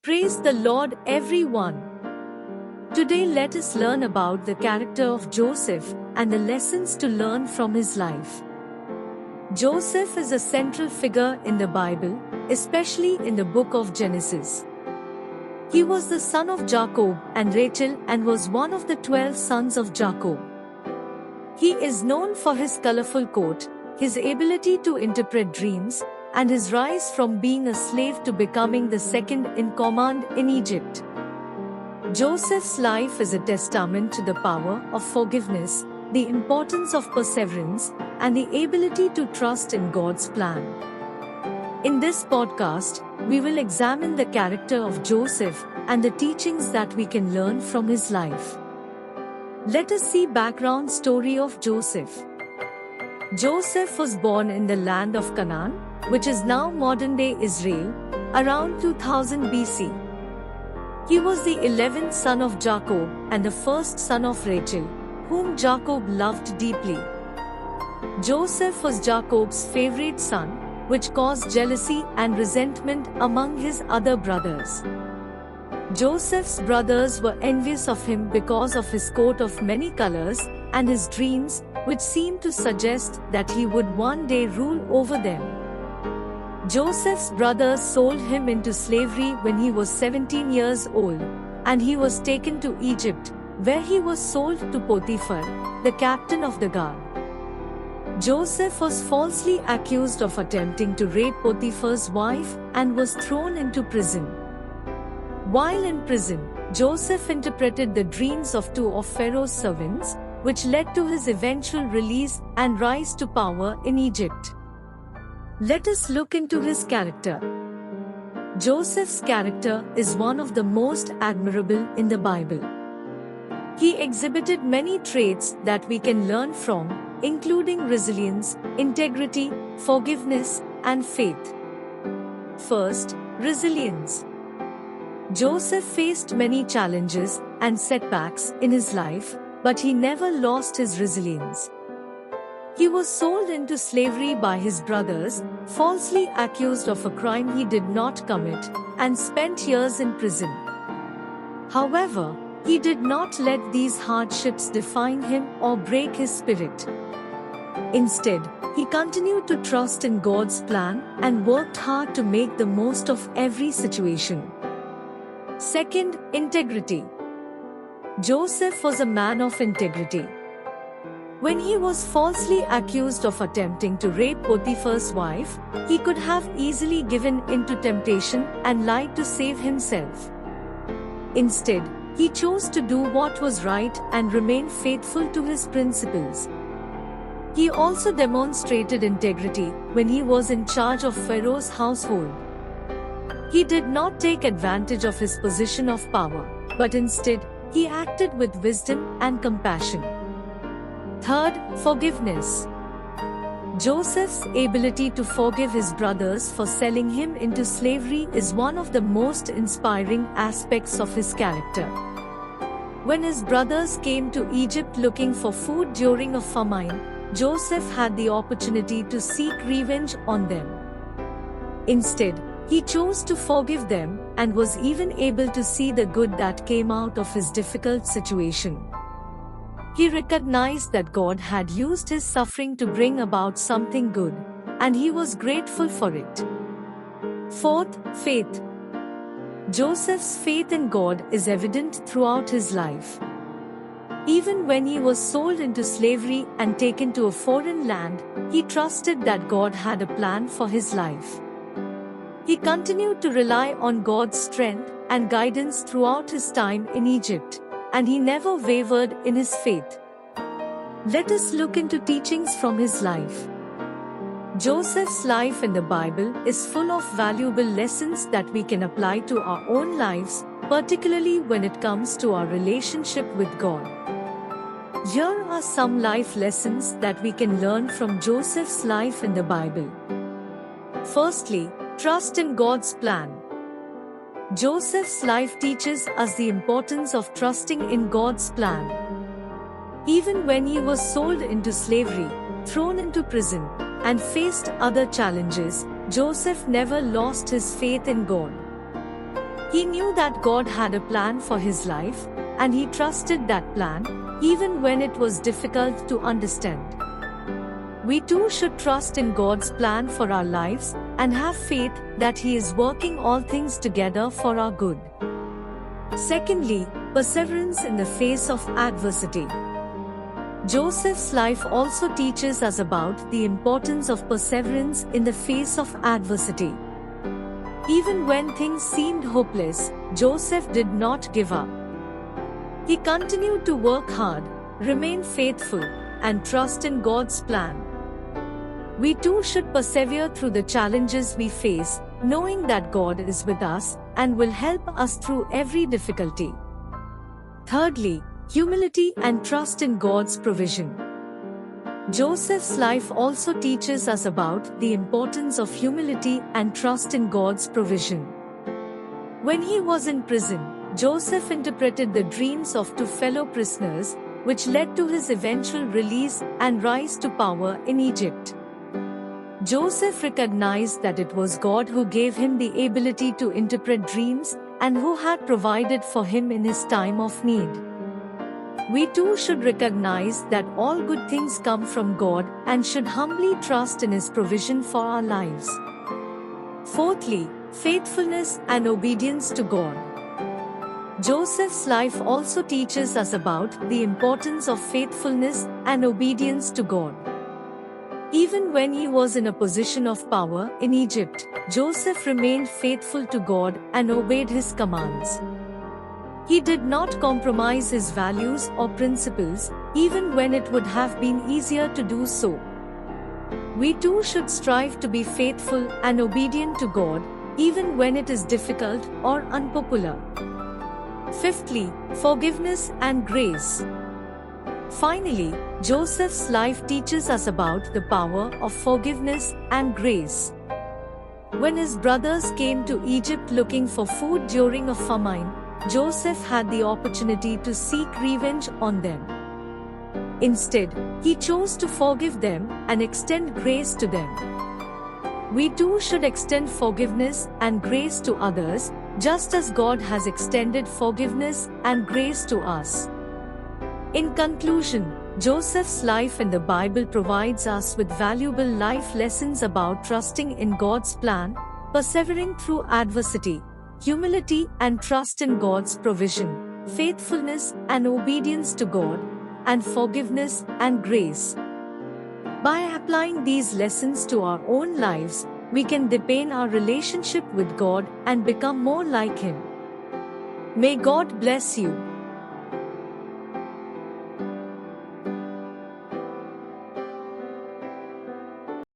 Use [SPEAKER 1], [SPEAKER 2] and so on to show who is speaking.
[SPEAKER 1] Praise the Lord, everyone. Today let us learn about the character of Joseph and the lessons to learn from his life. Joseph is a central figure in the Bible, especially in the book of Genesis. He was the son of Jacob and Rachel and was one of the 12 sons of Jacob. He is known for his colorful coat, his ability to interpret dreams, and his rise from being a slave to becoming the second in command in Egypt. Joseph's life is a testament to the power of forgiveness, the importance of perseverance, and the ability to trust in God's plan. In this podcast, we will examine the character of Joseph and the teachings that we can learn from his life. Let us see background story of Joseph. Joseph was born in the land of Canaan, which is now modern-day Israel, around 2000 BC. He was the 11th son of Jacob and the first son of Rachel, whom Jacob loved deeply. Joseph was Jacob's favorite son, which caused jealousy and resentment among his other brothers. Joseph's brothers were envious of him because of his coat of many colors and his dreams, which seemed to suggest that he would one day rule over them. Joseph's brothers sold him into slavery when he was 17 years old, and he was taken to Egypt, where he was sold to Potiphar, the captain of the guard. Joseph was falsely accused of attempting to rape Potiphar's wife and was thrown into prison. While in prison, Joseph interpreted the dreams of two of Pharaoh's servants, which led to his eventual release and rise to power in Egypt. Let us look into his character. Joseph's character is one of the most admirable in the Bible. He exhibited many traits that we can learn from, including resilience, integrity, forgiveness, and faith. First, resilience. Joseph faced many challenges and setbacks in his life, but he never lost his resilience. He was sold into slavery by his brothers, falsely accused of a crime he did not commit, and spent years in prison. However, he did not let these hardships define him or break his spirit. Instead, he continued to trust in God's plan and worked hard to make the most of every situation. Second, integrity. Joseph was a man of integrity. When he was falsely accused of attempting to rape Potiphar's wife, he could have easily given in to temptation and lied to save himself. Instead, he chose to do what was right and remain faithful to his principles. He also demonstrated integrity when he was in charge of Pharaoh's household. He did not take advantage of his position of power, but instead, he acted with wisdom and compassion. Third, forgiveness. Joseph's ability to forgive his brothers for selling him into slavery is one of the most inspiring aspects of his character. When his brothers came to Egypt looking for food during a famine, Joseph had the opportunity to seek revenge on them. Instead, he chose to forgive them and was even able to see the good that came out of his difficult situation. He recognized that God had used his suffering to bring about something good, and he was grateful for it. Fourth, faith. Joseph's faith in God is evident throughout his life. Even when he was sold into slavery and taken to a foreign land, he trusted that God had a plan for his life. He continued to rely on God's strength and guidance throughout his time in Egypt, and he never wavered in his faith. Let us look into teachings from his life. Joseph's life in the Bible is full of valuable lessons that we can apply to our own lives, particularly when it comes to our relationship with God. Here are some life lessons that we can learn from Joseph's life in the Bible. Firstly, trust in God's plan. Joseph's life teaches us the importance of trusting in God's plan. Even when he was sold into slavery, thrown into prison, and faced other challenges, Joseph never lost his faith in God. He knew that God had a plan for his life, and he trusted that plan, even when it was difficult to understand. We too should trust in God's plan for our lives and have faith that He is working all things together for our good. Secondly, perseverance in the face of adversity. Joseph's life also teaches us about the importance of perseverance in the face of adversity. Even when things seemed hopeless, Joseph did not give up. He continued to work hard, remain faithful, and trust in God's plan. We too should persevere through the challenges we face, knowing that God is with us and will help us through every difficulty. Thirdly, humility and trust in God's provision. Joseph's life also teaches us about the importance of humility and trust in God's provision. When he was in prison, Joseph interpreted the dreams of two fellow prisoners, which led to his eventual release and rise to power in Egypt. Joseph recognized that it was God who gave him the ability to interpret dreams and who had provided for him in his time of need. We too should recognize that all good things come from God and should humbly trust in His provision for our lives. Fourthly, faithfulness and obedience to God. Joseph's life also teaches us about the importance of faithfulness and obedience to God. Even when he was in a position of power in Egypt, Joseph remained faithful to God and obeyed His commands. He did not compromise his values or principles, even when it would have been easier to do so. We too should strive to be faithful and obedient to God, even when it is difficult or unpopular. Fifthly, forgiveness and grace. Finally, Joseph's life teaches us about the power of forgiveness and grace. When his brothers came to Egypt looking for food during a famine, Joseph had the opportunity to seek revenge on them. Instead, he chose to forgive them and extend grace to them. We too should extend forgiveness and grace to others, just as God has extended forgiveness and grace to us. In conclusion, Joseph's life in the Bible provides us with valuable life lessons about trusting in God's plan, persevering through adversity, humility and trust in God's provision, faithfulness and obedience to God, and forgiveness and grace. By applying these lessons to our own lives, we can deepen our relationship with God and become more like Him. May God bless you.